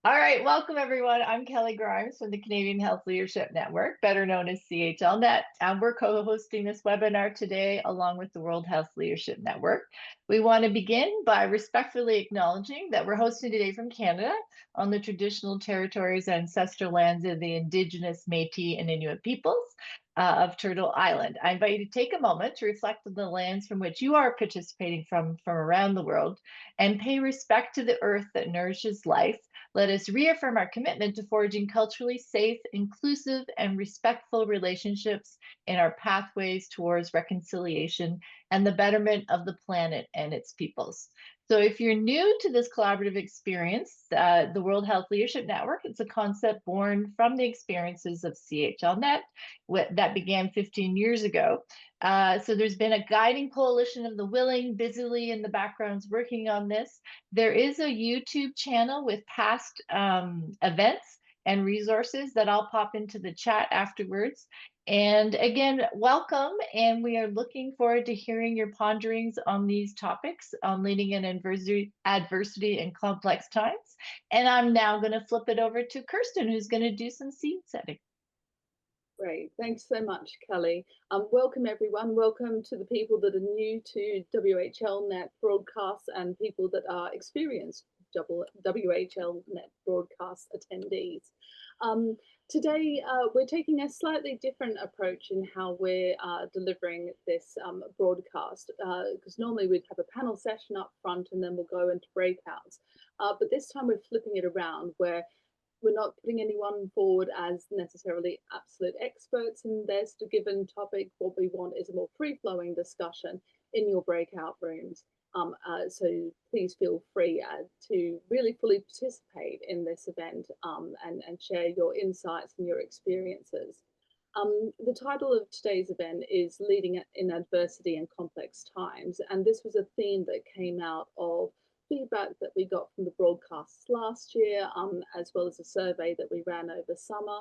All right, welcome everyone. I'm Kelly Grimes from the Canadian Health Leadership Network, better known as CHLNet, and we're co-hosting this webinar today along with the World Health Leadership Network. We want to begin by respectfully acknowledging that we're hosting today from Canada on the traditional territories and ancestral lands of the Indigenous, Métis, and Inuit peoples of Turtle Island. I invite you to take a moment to reflect on the lands from which you are participating from around the world and pay respect to the earth that nourishes life. Let us reaffirm our commitment to forging culturally safe, inclusive, and respectful relationships in our pathways towards reconciliation and the betterment of the planet and its peoples. So if you're new to this collaborative experience, the World Health Leadership Network, it's a concept born from the experiences of CHLNet that began 15 years ago. So there's been a guiding coalition of the willing, busily in the backgrounds working on this. There is a YouTube channel with past events and resources that I'll pop into the chat afterwards. And again, welcome. And we are looking forward to hearing your ponderings on these topics on leading in adversity in complex times. And I'm now going to flip it over to Kirsten, who's going to do some scene setting. Great, thanks so much, Kelly. Welcome everyone. Welcome to the people that are new to WHLNet broadcasts and people that are experienced WHLNet broadcast attendees. Today, we're taking a slightly different approach in how we're delivering this broadcast, because normally we'd have a panel session up front and then we'll go into breakouts. But this time we're flipping it around, where we're not putting anyone forward as necessarily absolute experts in this given topic. What we want is a more free-flowing discussion in your breakout rooms. So please feel free to really fully participate in this event and share your insights and your experiences. The title of today's event is Leading in Adversity and Complex Times, and this was a theme that came out of feedback that we got from the broadcasts last year, as well as a survey that we ran over summer.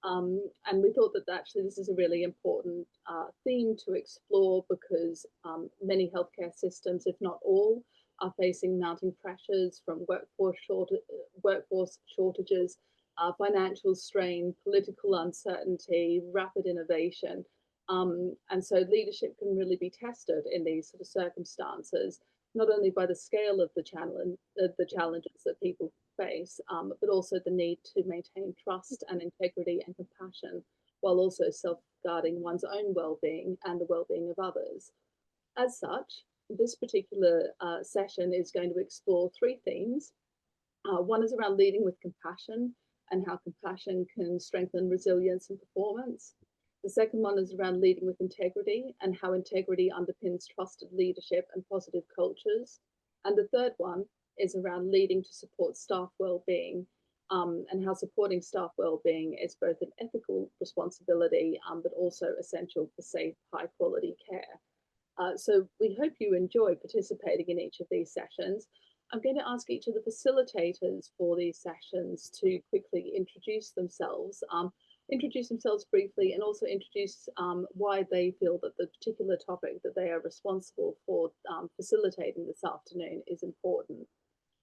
And we thought that actually this is a really important theme to explore, because many healthcare systems, if not all, are facing mounting pressures from workforce shortages, financial strain, political uncertainty, rapid innovation. And so leadership can really be tested in these sort of circumstances, not only by the scale of the challenges that people face, but also the need to maintain trust and integrity and compassion, while also safeguarding one's own well-being and the well-being of others. As such, this particular session is going to explore three themes. One is around leading with compassion and how compassion can strengthen resilience and performance. The second one is around leading with integrity and how integrity underpins trusted leadership and positive cultures. And the third one is around leading to support staff well-being, and how supporting staff well-being is both an ethical responsibility, but also essential for safe, high-quality care. So we hope you enjoy participating in each of these sessions. I'm going to ask each of the facilitators for these sessions to quickly introduce themselves briefly, and also introduce why they feel that the particular topic that they are responsible for facilitating this afternoon is important.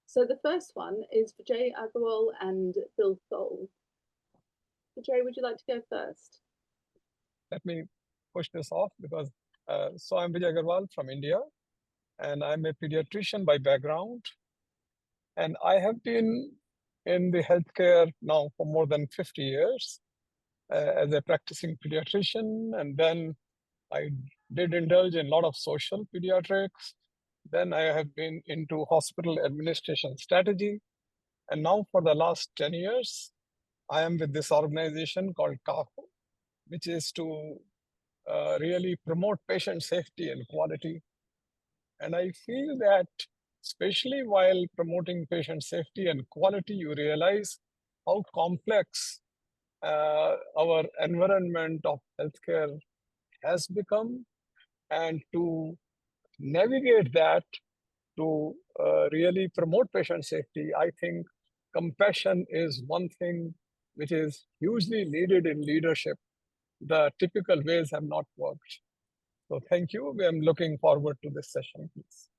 So the first one is Vijay Agarwal and Bill Thole. Vijay, would you like to go first? Let me push this off because, so I'm Vijay Agarwal from India, and I'm a pediatrician by background. And I have been in the healthcare now for more than 50 years. As a practicing pediatrician, and then I did indulge in a lot of social pediatrics. Then I have been into hospital administration strategy. And now for the last 10 years, I am with this organization called CAFO, which is to really promote patient safety and quality. And I feel that especially while promoting patient safety and quality, you realize how complex our environment of healthcare has become, and to navigate that, to really promote patient safety, I think compassion is one thing which is hugely needed in leadership. The typical ways have not worked. So thank you. I'm looking forward to this session, please.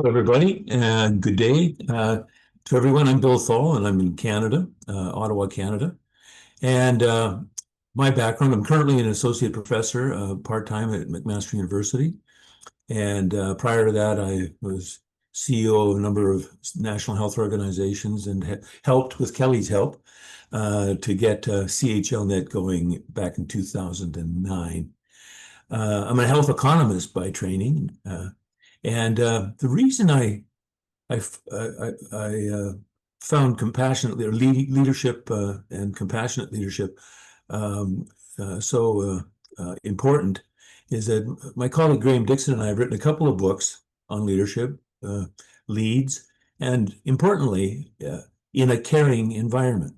Hello, everybody, and good day to everyone. I'm Bill Thal, and I'm in Canada, Ottawa, Canada. And my background, I'm currently an associate professor part-time at McMaster University. And prior to that, I was CEO of a number of national health organizations and helped, with Kelly's help, to get CHLNet going back in 2009. I'm a health economist by training. And the reason I found compassionate leadership and compassionate leadership so important is that my colleague Graham Dixon and I have written a couple of books on leadership, leads, and importantly, in a caring environment.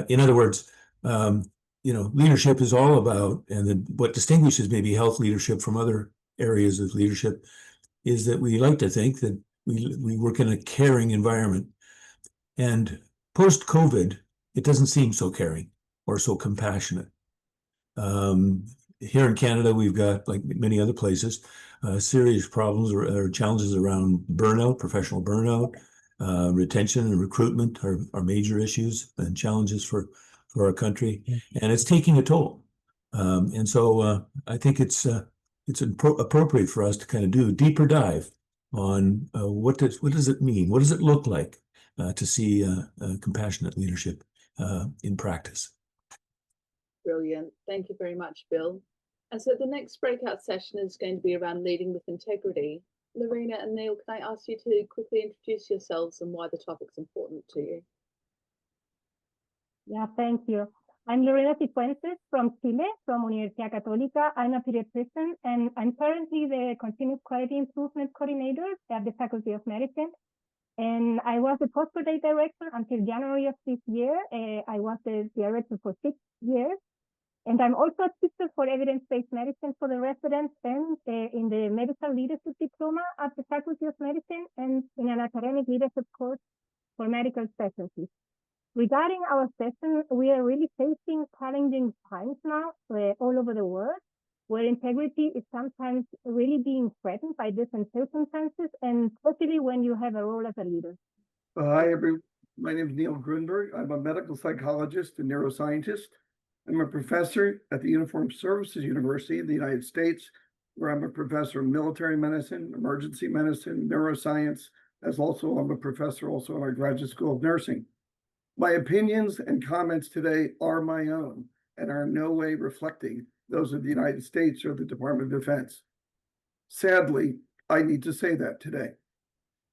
In other words, leadership is all about, and then what distinguishes maybe health leadership from other areas of leadership is that we like to think that we work in a caring environment. And post-COVID, it doesn't seem so caring or so compassionate. Here in Canada, we've got, like many other places, serious problems or challenges around burnout, professional burnout, retention and recruitment are major issues and challenges for our country, and it's taking a toll. And so I think it's appropriate for us to kind of do a deeper dive on what does it mean? What does it look like to see compassionate leadership in practice? Brilliant. Thank you very much, Bill. And so the next breakout session is going to be around leading with integrity. Lorena and Neil, can I ask you to quickly introduce yourselves and why the topic's important to you? Yeah, thank you. I'm Lorena Cifuentes from Chile, from Universidad Católica. I'm a pediatrician, and I'm currently the Continuous Quality Improvement Coordinator at the Faculty of Medicine. And I was the postgraduate director until January of this year. I was the director for 6 years. And I'm also a teacher for evidence-based medicine for the residents and in the medical leadership diploma at the Faculty of Medicine and in an academic leadership course for medical specialties. Regarding our session, we are really facing challenging times now all over the world, where integrity is sometimes really being threatened by different circumstances, and especially when you have a role as a leader. Hi, my name is Neil Grunberg. I'm a medical psychologist and neuroscientist. I'm a professor at the Uniformed Services University in the United States, where I'm a professor of military medicine, emergency medicine, neuroscience, as also I'm a professor also in our graduate school of nursing. My opinions and comments today are my own and are in no way reflecting those of the United States or the Department of Defense. Sadly, I need to say that today.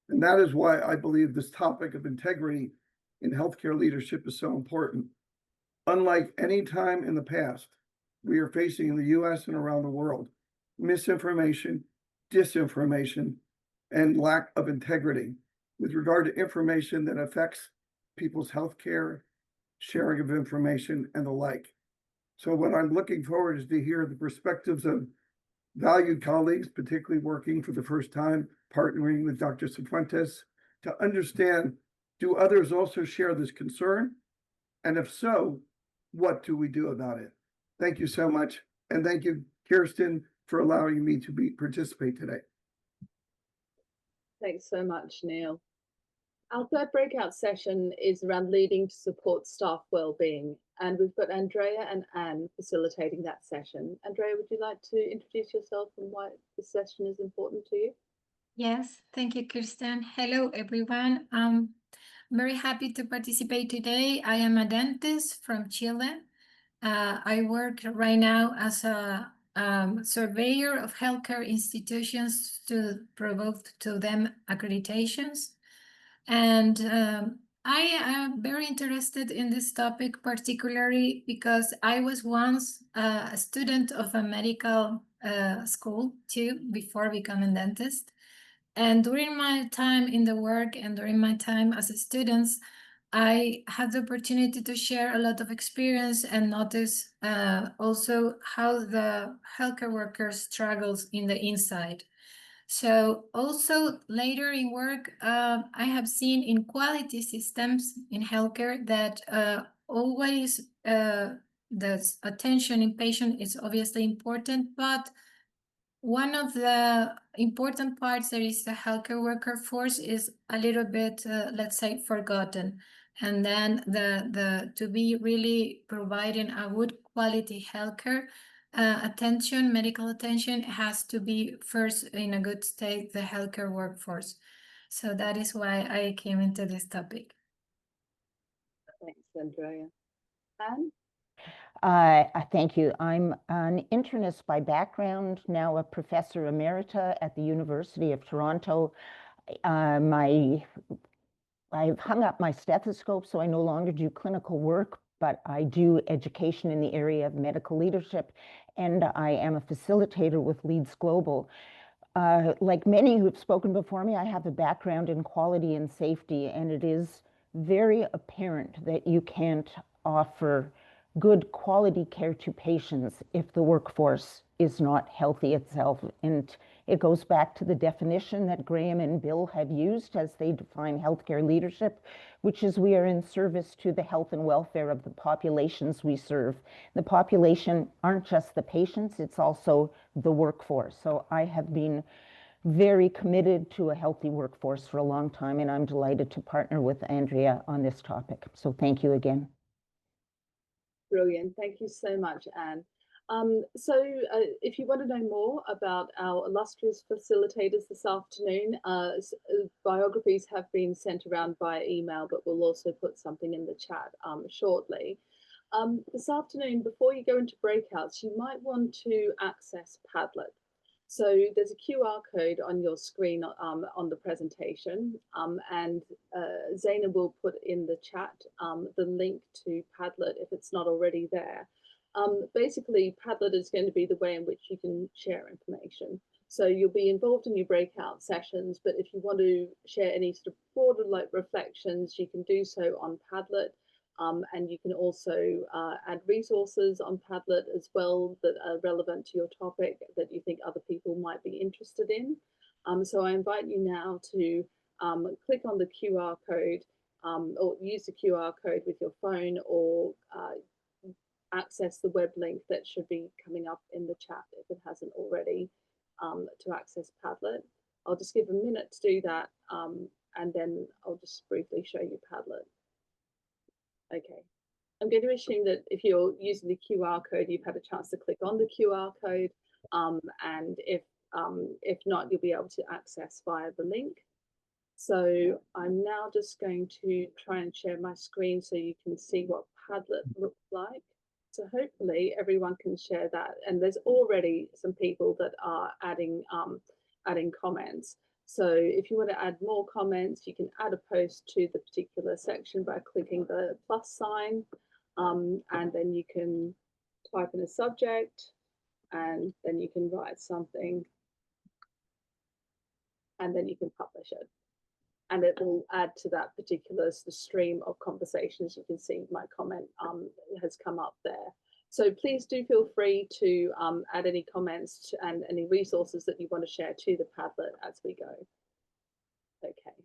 And that is why I believe this topic of integrity in healthcare leadership is so important. Unlike any time in the past, we are facing in the US and around the world misinformation, disinformation, and lack of integrity with regard to information that affects people's healthcare, sharing of information, and the like. So what I'm looking forward is to hear the perspectives of valued colleagues, particularly working for the first time, partnering with Dr. Cifuentes, to understand, do others also share this concern? And if so, what do we do about it? Thank you so much. And thank you, Kirsten, for allowing me to participate today. Thanks so much, Neil. Our third breakout session is around leading to support staff wellbeing. And we've got Andrea and Anne facilitating that session. Andrea, would you like to introduce yourself and why this session is important to you? Yes, thank you, Kirsten. Hello, everyone. I'm very happy to participate today. I am a dentist from Chile. I work right now as a surveyor of healthcare institutions to provoke to them accreditations. And I am very interested in this topic, particularly because I was once a student of a medical school too, before becoming a dentist. And during my time in the work and during my time as a student, I had the opportunity to share a lot of experience and notice also how the healthcare workers struggles in the inside. So also later in work, I have seen in quality systems in healthcare that always the attention in patient is obviously important, but one of the important parts that is the healthcare worker force is a little bit, let's say, forgotten. And then to be really providing a good quality healthcare attention, medical attention, has to be first in a good state, the healthcare workforce. So that is why I came into this topic. Thanks, Andrea. Anne? Thank you. I'm an internist by background, now a professor emerita at the University of Toronto. I've hung up my stethoscope, so I no longer do clinical work, but I do education in the area of medical leadership, and I am a facilitator with Leads Global. Like many who've spoken before me, I have a background in quality and safety, and it is very apparent that you can't offer good quality care to patients if the workforce is not healthy itself. And it goes back to the definition that Graham and Bill have used as they define healthcare leadership, which is we are in service to the health and welfare of the populations we serve. The population aren't just the patients, it's also the workforce. So I have been very committed to a healthy workforce for a long time, and I'm delighted to partner with Andrea on this topic. So thank you again. Brilliant. Thank you so much, Anne. If you want to know more about our illustrious facilitators this afternoon, biographies have been sent around by email, but we'll also put something in the chat shortly. This afternoon, before you go into breakouts, you might want to access Padlet. So there's a QR code on your screen on the presentation, and Zaina will put in the chat the link to Padlet if it's not already there. Basically, Padlet is going to be the way in which you can share information. So you'll be involved in your breakout sessions, but if you want to share any sort of broader reflections, you can do so on Padlet. And you can also add resources on Padlet as well that are relevant to your topic that you think other people might be interested in. So I invite you now to click on the QR code or use the QR code with your phone, or access the web link that should be coming up in the chat if it hasn't already, to access Padlet. I'll just give a minute to do that, and then I'll just briefly show you Padlet. Okay, I'm going to assume that if you're using the QR code, you've had a chance to click on the QR code, and if not, you'll be able to access via the link. So I'm now just going to try and share my screen so you can see what Padlet looks like. So hopefully everyone can share that, and there's already some people that are adding comments. So if you want to add more comments, you can add a post to the particular section by clicking the plus sign, and then you can type in a subject, and then you can write something, and then you can publish it. And it will add to that particular stream of conversations. You can see my comment has come up there. So please do feel free to add any comments and any resources that you want to share to the Padlet as we go. Okay.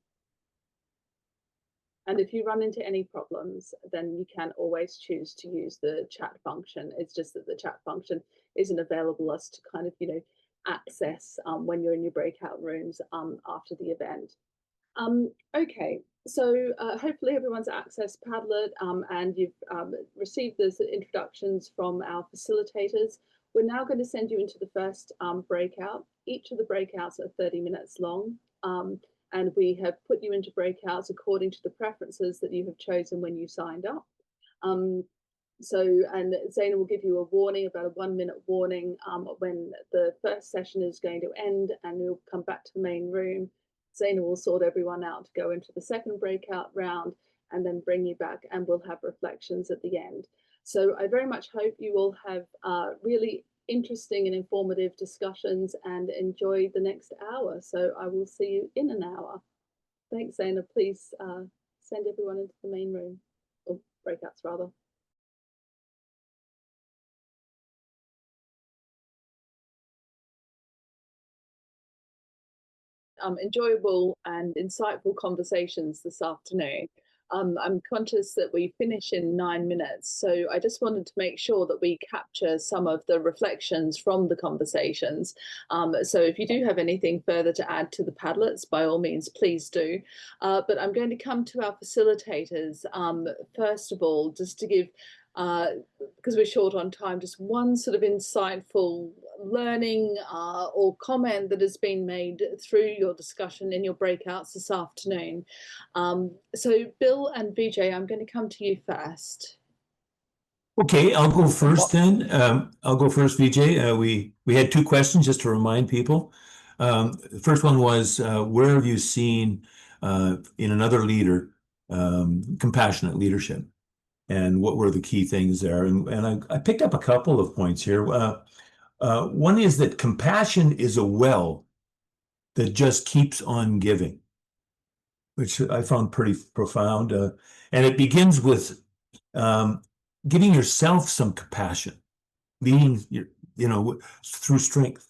And if you run into any problems, then you can always choose to use the chat function. It's just that the chat function isn't available us to kind of, access when you're in your breakout rooms after the event. Okay, so hopefully everyone's accessed Padlet and you've received those introductions from our facilitators. We're now going to send you into the first breakout. Each of the breakouts are 30 minutes long, and we have put you into breakouts according to the preferences that you have chosen when you signed up. And Zaina will give you a warning, about a 1-minute warning, when the first session is going to end, and we'll come back to the main room. Zaina will sort everyone out to go into the second breakout round and then bring you back, and we'll have reflections at the end. So I very much hope you will have really interesting and informative discussions and enjoy the next hour. So I will see you in an hour. Thanks, Zaina. Please send everyone into the main room, or breakouts rather. Enjoyable and insightful conversations this afternoon. I'm conscious that we finish in 9 minutes, so I just wanted to make sure that we capture some of the reflections from the conversations. So if you do have anything further to add to the Padlets, by all means, please do. But I'm going to come to our facilitators. First of all, just to give, because we're short on time, just one sort of insightful learning or comment that has been made through your discussion in your breakouts this afternoon. So Bill and Vijay, I'm going to come to you first. Okay, I'll go first then. I'll go first, Vijay. We had 2 questions just to remind people. The first one was, where have you seen in another leader compassionate leadership? And what were the key things there? And I picked up a couple of points here. One is that compassion is a well that just keeps on giving, which I found pretty profound. And it begins with giving yourself some compassion, leading through strength.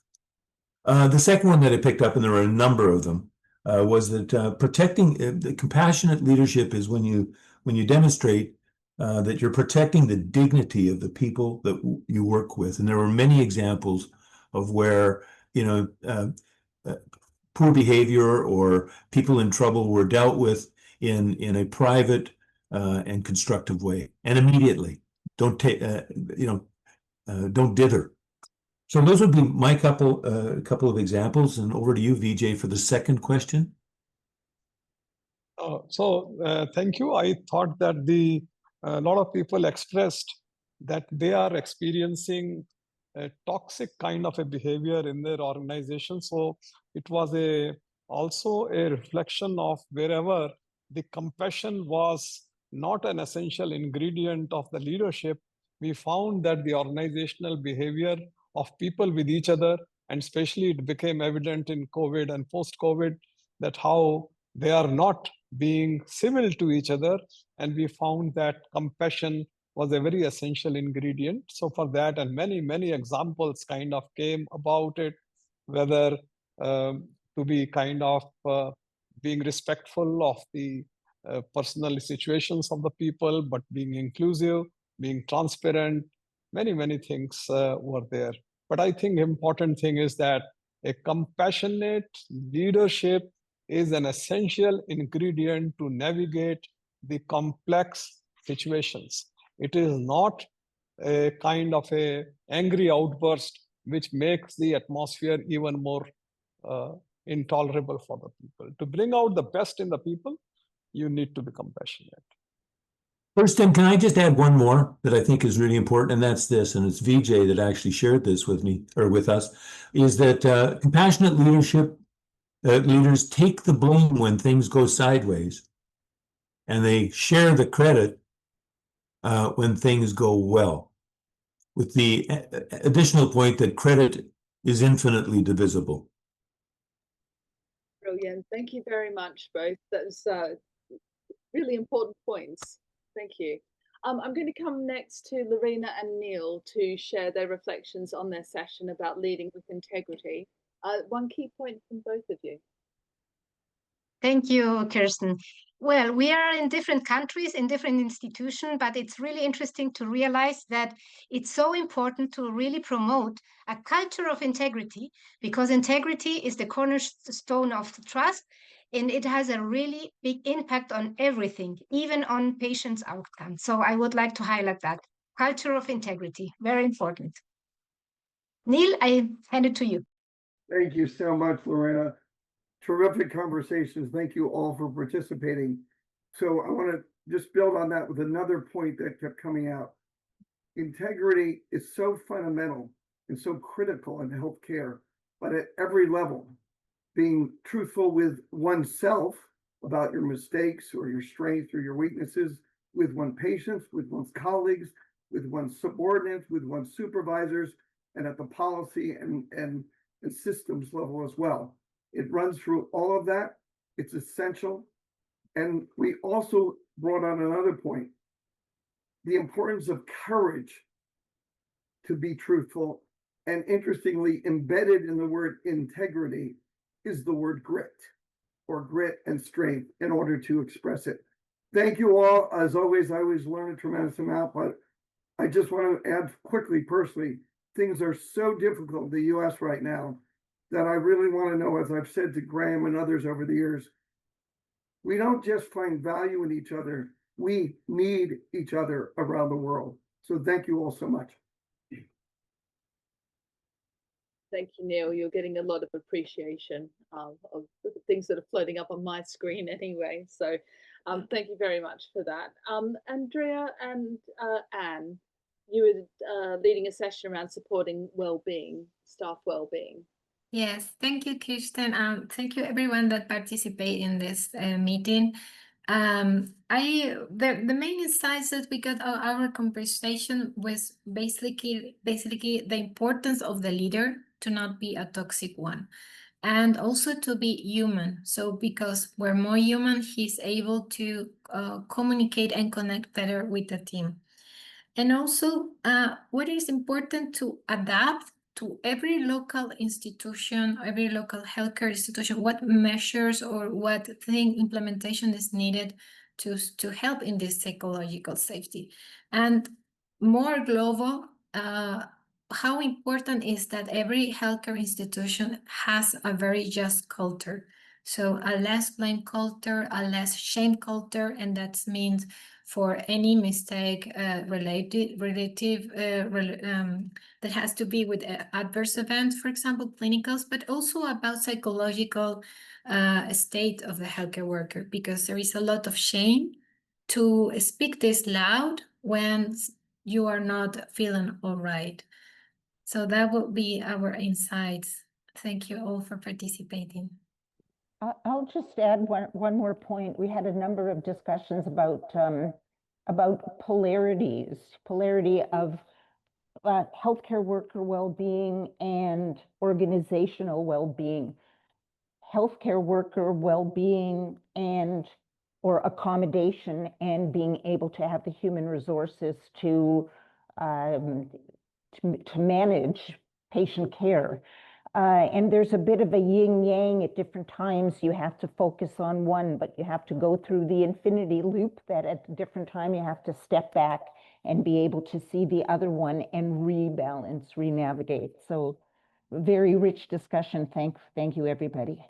The second one that I picked up, and there were a number of them, was that protecting the compassionate leadership is when you demonstrate that you're protecting the dignity of the people that you work with. And there were many examples of where, poor behavior or people in trouble were dealt with in a private and constructive way, and immediately. Don't don't dither. So those would be my couple of examples. And over to you, Vijay, for the second question. Thank you. I thought that a lot of people expressed that they are experiencing a toxic kind of a behavior in their organization. So it was also a reflection of wherever the compassion was not an essential ingredient of the leadership, we found that the organizational behavior of people with each other, and especially it became evident in COVID and post-COVID, that how they are not being civil to each other. And we found that compassion was a very essential ingredient. So for that, and many, many examples kind of came about it, whether to be kind of being respectful of the personal situations of the people, but being inclusive, being transparent, many, many things were there. But I think important thing is that a compassionate leadership is an essential ingredient to navigate the complex situations. It is not a kind of a angry outburst which makes the atmosphere even more intolerable for the people. To bring out the best in the people, you need to be compassionate. First, Tim, can I just add one more that I think is really important, and that's this, and it's Vijay that actually shared this with me, or with us, is that compassionate leadership, leaders take the blame when things go sideways, and they share the credit when things go well, with the additional point that credit is infinitely divisible. Brilliant. Thank you very much, both. That's really important points. Thank you. I'm going to come next to Lorena and Neil to share their reflections on their session about leading with integrity. One key point from both of you. Thank you, Kirsten. Well, we are in different countries, in different institutions, but it's really interesting to realize that it's so important to really promote a culture of integrity, because integrity is the cornerstone of the trust, and it has a really big impact on everything, even on patients' outcomes. So I would like to highlight that. Culture of integrity, very important. Neil, I hand it to you. Thank you so much, Lorena. Terrific conversations. Thank you all for participating. So I want to just build on that with another point that kept coming out. Integrity is so fundamental and so critical in healthcare, but at every level, being truthful with oneself about your mistakes or your strengths or your weaknesses, with one's patients, with one's colleagues, with one's subordinates, with one's supervisors, and at the policy and systems level as well. It runs through all of that. It's essential. And we also brought on another point, the importance of courage to be truthful. And interestingly, embedded in the word integrity is the word grit, or grit and strength, in order to express it. thank you all. As always, I always learn a tremendous amount, but I just want to add quickly, personally, things are so difficult in the US right now that I really want to know, as I've said to Graham and others over the years, we don't just find value in each other, we need each other around the world. So thank you all so much. Thank you, Neil. You're getting a lot of appreciation of the things that are floating up on my screen anyway. So thank you very much for that. Andrea and Anne, you were leading a session around supporting well-being, staff well-being. Yes, thank you, Kirsten. Thank you everyone that participate in this meeting. The main insights that we got out of our conversation was basically the importance of the leader to not be a toxic one, and also to be human. So because we're more human, he's able to communicate and connect better with the team. And also, what is important to adapt to every local institution, every local healthcare institution, what measures or what thing implementation is needed to help in this psychological safety. And more global, how important is that every healthcare institution has a very just culture. So a less blame culture, a less shame culture, and that means for any mistake that has to be with adverse events, for example, clinicals, but also about psychological state of the healthcare worker, because there is a lot of shame to speak this loud when you are not feeling all right. So that would be our insights. Thank you all for participating. I'll just add one more point. We had a number of discussions about polarity of healthcare worker well-being and organizational well-being. Healthcare worker well-being and or accommodation and being able to have the human resources to manage patient care. And there's a bit of a yin-yang at different times. You have to focus on one, but you have to go through the infinity loop that at a different time you have to step back and be able to see the other one and rebalance, renavigate. So very rich discussion. Thank you, everybody.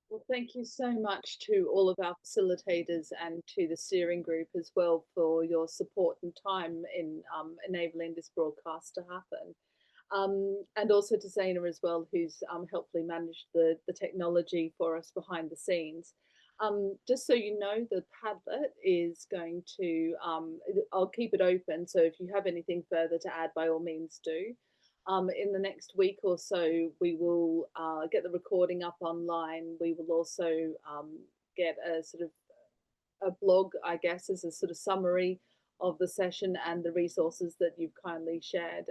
Well, thank you so much to all of our facilitators and to the steering group as well for your support and time in enabling this broadcast to happen. And also to Zaina as well, who's helpfully managed the technology for us behind the scenes. Just so you know, the Padlet is going to, I'll keep it open. So if you have anything further to add, by all means do. In the next week or so, we will get the recording up online. We will also get a sort of a blog, I guess, as a sort of summary of the session and the resources that you've kindly shared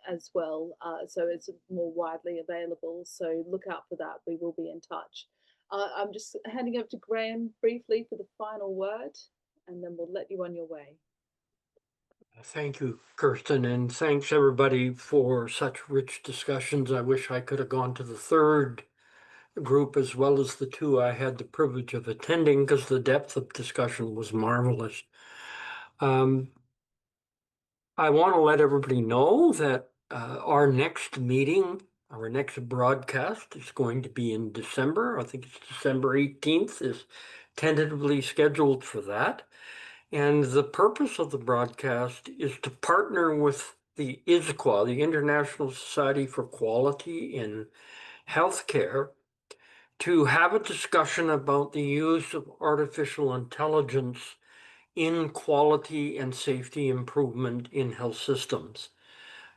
as well. So it's more widely available. So look out for that. We will be in touch. I'm just handing over to Graham briefly for the final word, and then we'll let you on your way. Thank you, Kirsten, and thanks everybody for such rich discussions. I wish I could have gone to the third group as well as the two I had the privilege of attending, because the depth of discussion was marvelous. I want to let everybody know that our next meeting, our next broadcast is going to be in December. I think it's December 18th is tentatively scheduled for that. And the purpose of the broadcast is to partner with the ISQA, the International Society for Quality in Healthcare, to have a discussion about the use of artificial intelligence in quality and safety improvement in health systems.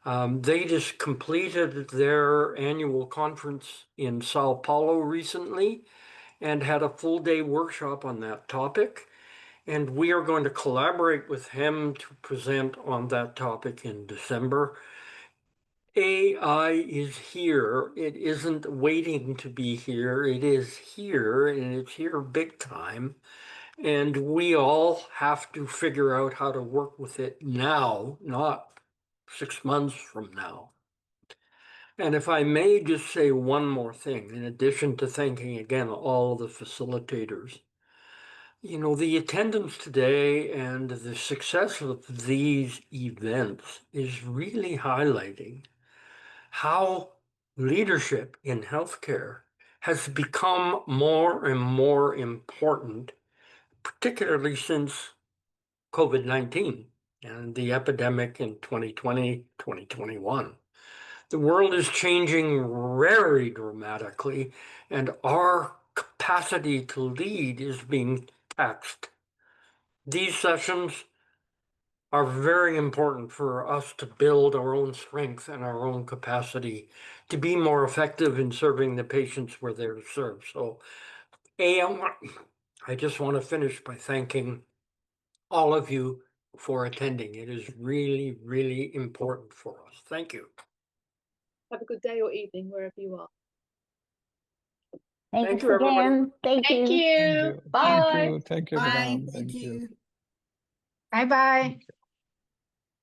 They just completed their annual conference in Sao Paulo recently and had a full-day workshop on that topic. And we are going to collaborate with him to present on that topic in December. AI is here. It isn't waiting to be here. It is here, and it's here big time. And we all have to figure out how to work with it now, not 6 months from now. And if I may just say one more thing, in addition to thanking again all the facilitators, You know, the attendance today and the success of these events is really highlighting how leadership in healthcare has become more and more important, particularly since COVID-19 and the epidemic in 2020, 2021. The world is changing very dramatically, and our capacity to lead is being taxed. These sessions are very important for us to build our own strength and our own capacity to be more effective in serving the patients we're there to serve. So, I just want to finish by thanking all of you for attending. It is really, really important for us. Thank you. Have a good day or evening wherever you are. Thanks you, everybody. again. Thank Thank you. you. Thank you. Bye. Thank you. Thank you, Bye. madam. Thank Thank you. you. Bye bye.